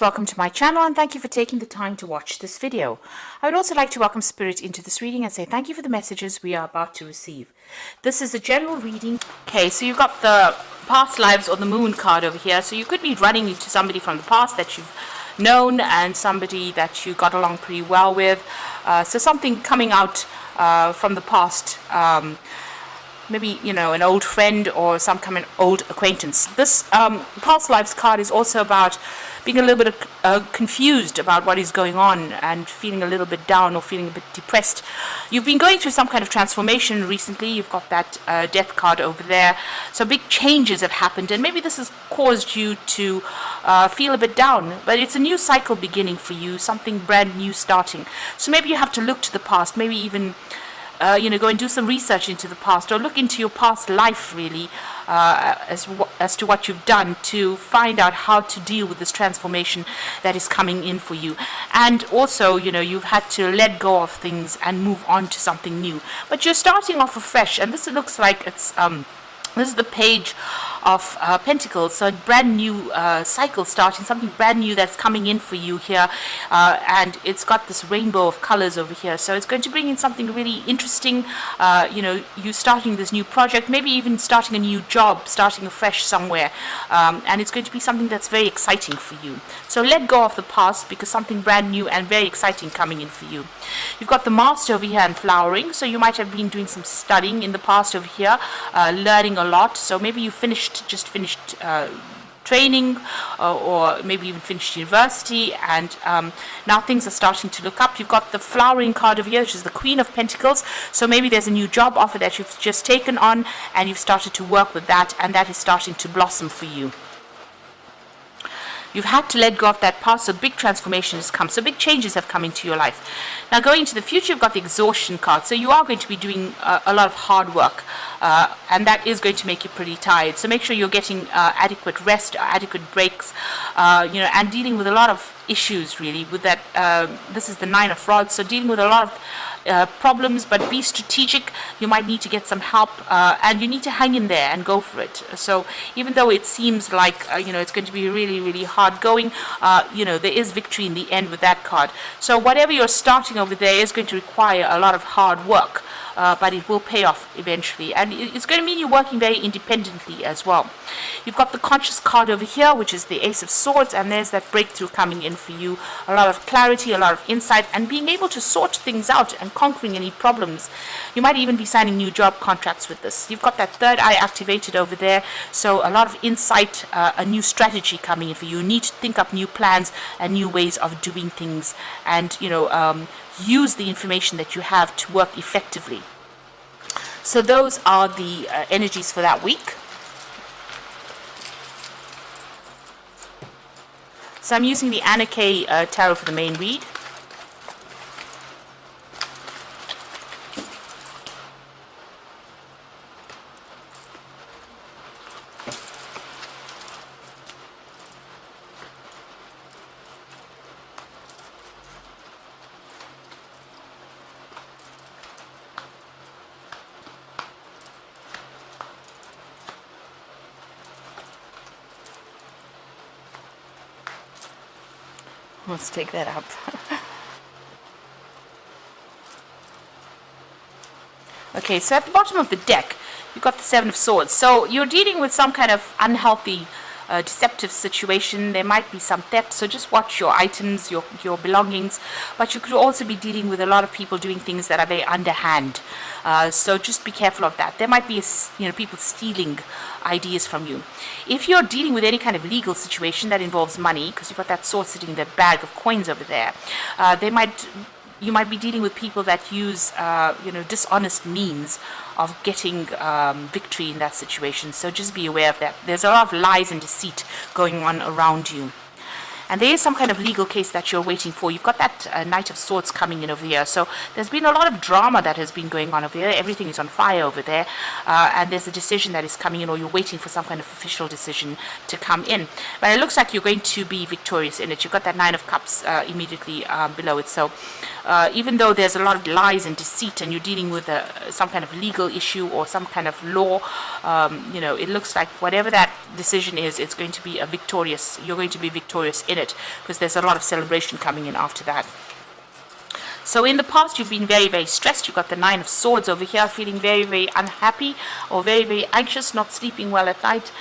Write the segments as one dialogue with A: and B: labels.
A: Welcome to my channel and thank you for taking the time to watch this video. I would also like to welcome Spirit into this reading and say thank you for the messages we are about to receive. This is a general reading. Okay, so you've got the past lives or the moon card over here. So you could be running into somebody from the past that you've known and somebody that you got along pretty well with. So something coming out from the past. Maybe, you know, an old friend or some kind of old acquaintance. This past lives card is also about being a little bit confused about what is going on and feeling a little bit down or feeling a bit depressed. You've been going through some kind of transformation recently. You've got that death card over there. So big changes have happened and maybe this has caused you to feel a bit down. But it's a new cycle beginning for you, something brand new starting. So maybe you have to look to the past, maybe even go and do some research into the past or look into your past life really as to what you've done to find out how to deal with this transformation that is coming in for you. And also, you've had to let go of things and move on to something new. But you're starting off afresh, and this looks like it's this is the Page of Pentacles, so a brand new cycle starting, something brand new that's coming in for you here, and it's got this rainbow of colors over here, so it's going to bring in something really interesting. You starting this new project, maybe even starting a new job, starting afresh somewhere, and it's going to be something that's very exciting for you. So let go of the past because something brand new and very exciting coming in for you. You've got the Master over here and flowering, so you might have been doing some studying in the past over here, learning a lot. So maybe you just finished training or maybe even finished university, and now things are starting to look up. You've got the flowering card over here, which is the Queen of Pentacles. So maybe there's a new job offer that you've just taken on and you've started to work with that, and that is starting to blossom for you. You've had to let go of that past, so big transformation has come. So big changes have come into your life. Now going into the future, you've got the Exhaustion card. So you are going to be doing a lot of hard work, and that is going to make you pretty tired. So make sure you're getting adequate rest, adequate breaks, and dealing with a lot of issues really with that. This is the Nine of Rods, so dealing with a lot of problems, but be strategic. You might need to get some help, and you need to hang in there and go for it. So even though it seems like it's going to be really, really hard going, there is victory in the end with that card. So whatever you're starting over there is going to require a lot of hard work, but it will pay off eventually, and it's going to mean you're working very independently as well. You've got the Conscious card over here, which is the Ace of Swords, and there's that breakthrough coming in for you. A lot of clarity, a lot of insight, and being able to sort things out and conquering any problems. You might even be signing new job contracts with this. You've got that third eye activated over there, so a lot of insight, a new strategy coming in for you. You need to think up new plans and new ways of doing things, and use the information that you have to work effectively. So those are the energies for that week. So I'm using the Anna K Tarot for the main read. Let's take that up. Okay, so at the bottom of the deck, you've got the Seven of Swords. So you're dealing with some kind of unhealthy, deceptive situation. There might be some theft, so just watch your items, your belongings. But you could also be dealing with a lot of people doing things that are very underhand. So just be careful of that. There might be people stealing ideas from you. If you're dealing with any kind of legal situation that involves money, because you've got that sword sitting in that bag of coins over there, you might be dealing with people that use dishonest means of getting victory in that situation. So just be aware of that. There's a lot of lies and deceit going on around you. And there is some kind of legal case that you're waiting for. You've got that Knight of Swords coming in over here. So there's been a lot of drama that has been going on over here. Everything is on fire over there. And there's a decision that is coming in, or you're waiting for some kind of official decision to come in. But it looks like you're going to be victorious in it. You've got that Nine of Cups immediately below it. So even though there's a lot of lies and deceit and you're dealing with some kind of legal issue or some kind of law, it looks like whatever that decision is, it's going to be you're going to be victorious in it, because there's a lot of celebration coming in after that. So in the past, you've been very, very stressed. You've got the Nine of Swords over here, feeling very, very unhappy or very, very anxious, not sleeping well at night.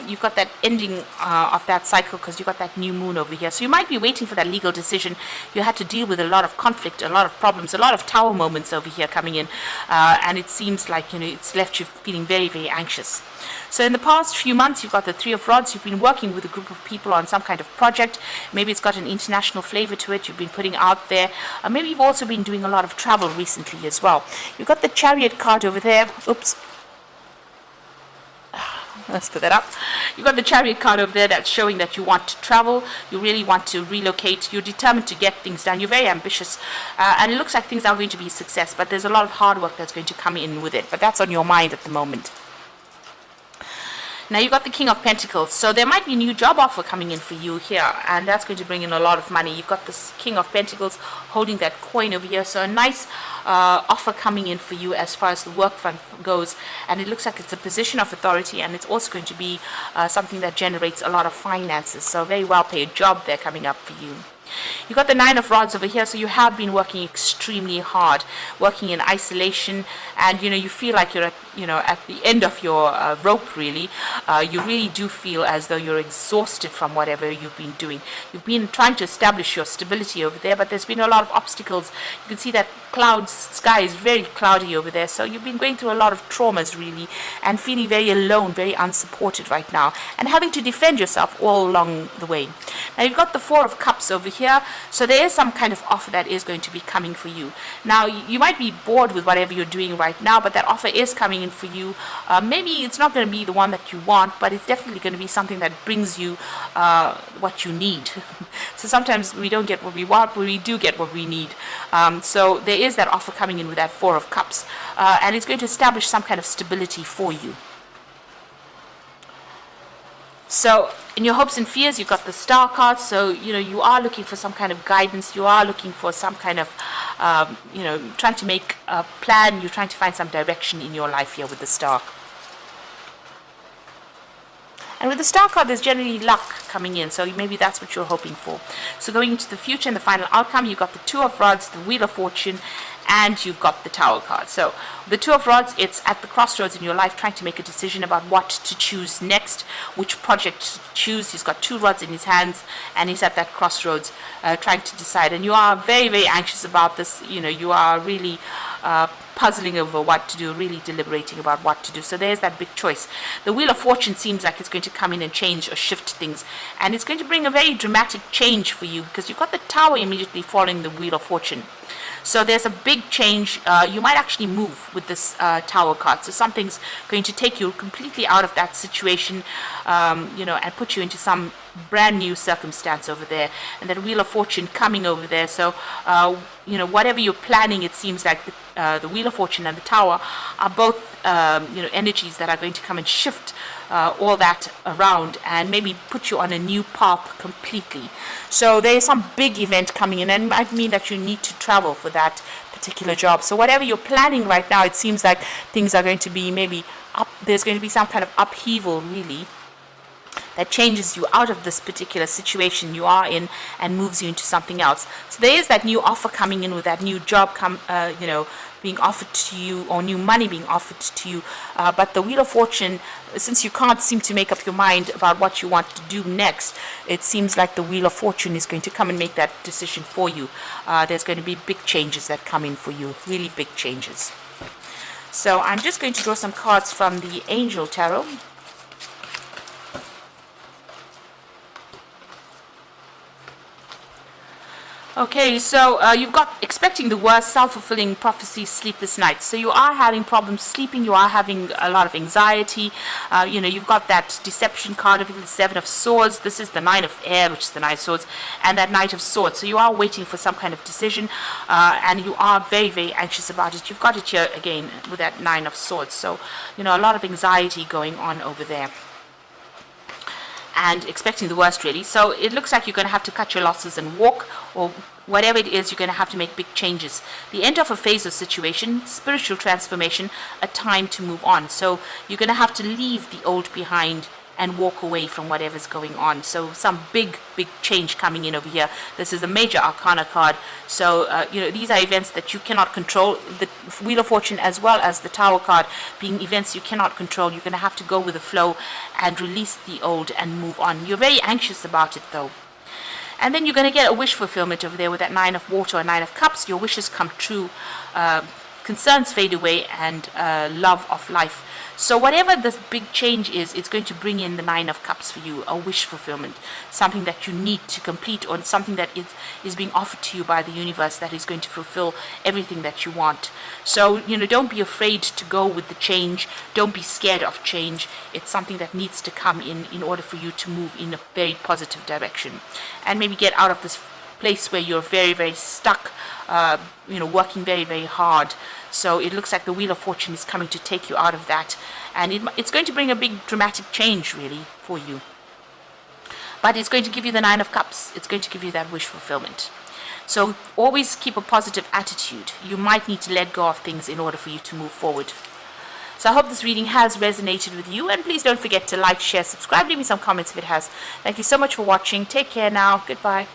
A: You've got that ending of that cycle because you've got that new moon over here. So you might be waiting for that legal decision. You had to deal with a lot of conflict, a lot of problems, a lot of tower moments over here coming in. And it seems like, it's left you feeling very, very anxious. So in the past few months, you've got the Three of Rods. You've been working with a group of people on some kind of project. Maybe it's got an international flavor to it. You've been putting out there. Maybe you've also been doing a lot of travel recently as well. You've got the Chariot card over there. Oops. Let's put that up. You've got the Chariot card over there that's showing that you want to travel. You really want to relocate. You're determined to get things done. You're very ambitious. And it looks like things are going to be a success. But there's a lot of hard work that's going to come in with it. But that's on your mind at the moment. Now you've got the King of Pentacles, so there might be a new job offer coming in for you here, and that's going to bring in a lot of money. You've got this King of Pentacles holding that coin over here, so a nice offer coming in for you as far as the work front goes, and it looks like it's a position of authority, and it's also going to be something that generates a lot of finances, so a very well paid job there coming up for you. You've got the Nine of Rods over here, so you have been working extremely hard, working in isolation, and you feel like you're at the end of your rope, really. You really do feel as though you're exhausted from whatever you've been doing. You've been trying to establish your stability over there, but there's been a lot of obstacles. You can see that sky is very cloudy over there, so you've been going through a lot of traumas, really, and feeling very alone, very unsupported right now, and having to defend yourself all along the way. Now you've got the Four of Cups over here, so there is some kind of offer that is going to be coming for you. Now you might be bored with whatever you're doing right now, but that offer is coming in for you. Maybe it's not going to be the one that you want, but it's definitely going to be something that brings you what you need. So sometimes we don't get what we want, but we do get what we need. So there is that offer coming in with that Four of Cups, and it's going to establish some kind of stability for you. So in your hopes and fears, you've got the Star card, so you are looking for some kind of guidance. You are looking for some kind of trying to make a plan. You're trying to find some direction in your life here with the Star. And with the Star card, there's generally luck coming in, so maybe that's what you're hoping for. So going into the future and the final outcome, you've got the Two of Rods, the Wheel of Fortune, and you've got the Tower card. So the Two of Rods, it's at the crossroads in your life, trying to make a decision about what to choose next, which project to choose. He's got two rods in his hands, and he's at that crossroads trying to decide. And you are very, very anxious about this. You are really puzzling over what to do, really deliberating about what to do. So there's that big choice. The Wheel of Fortune seems like it's going to come in and change or shift things, and it's going to bring a very dramatic change for you, because you've got the Tower immediately following the Wheel of Fortune. So there's a big change. You might actually move with this Tower card. So something's going to take you completely out of that situation, and put you into some brand new circumstance over there. And that Wheel of Fortune coming over there. So, whatever you're planning, it seems like the Wheel of Fortune and the Tower are both, energies that are going to come and shift all that around and maybe put you on a new path completely. So there is some big event coming in, and it might mean that you need to travel for that particular job. So whatever you're planning right now, it seems like things are going to be maybe up. There's going to be some kind of upheaval, really, that changes you out of this particular situation you are in and moves you into something else. So there is that new offer coming in with that new job being offered to you, or new money being offered to you. But the Wheel of Fortune, since you can't seem to make up your mind about what you want to do next, it seems like the Wheel of Fortune is going to come and make that decision for you. There's going to be big changes that come in for you, really big changes. So I'm just going to draw some cards from the Angel Tarot. Okay, so you've got expecting the worst, self-fulfilling prophecy, sleepless nights. So you are having problems sleeping, you are having a lot of anxiety. You've got that deception card of the Seven of Swords. This is the Nine of Air, which is the Nine of Swords, and that Knight of Swords. So you are waiting for some kind of decision, and you are very, very anxious about it. You've got it here again with that Nine of Swords. So, a lot of anxiety going on over there, and expecting the worst, really. So it looks like you're going to have to cut your losses and walk, or whatever it is, you're going to have to make big changes. The end of a phase or situation, spiritual transformation, a time to move on. So you're going to have to leave the old behind and walk away from whatever's going on. So some big change coming in over here. This is a major arcana card. So these are events that you cannot control. The Wheel of Fortune, as well as the Tower card, being events you cannot control. You're going to have to go with the flow and release the old and move on. You're very anxious about it though. And then you're going to get a wish fulfillment over there with that Nine of Water or Nine of Cups. Your wishes come true, concerns fade away, and love of life. So whatever this big change is, it's going to bring in the Nine of Cups for you, a wish fulfillment, something that you need to complete, or something that is being offered to you by the universe that is going to fulfill everything that you want. So, don't be afraid to go with the change. Don't be scared of change. It's something that needs to come in order for you to move in a very positive direction. And maybe get out of this place where you're very, very stuck, working very, very hard. So it looks like the Wheel of Fortune is coming to take you out of that. And it's going to bring a big dramatic change, really, for you. But it's going to give you the Nine of Cups. It's going to give you that wish fulfillment. So always keep a positive attitude. You might need to let go of things in order for you to move forward. So I hope this reading has resonated with you. And please don't forget to like, share, subscribe. Leave me some comments if it has. Thank you so much for watching. Take care now. Goodbye.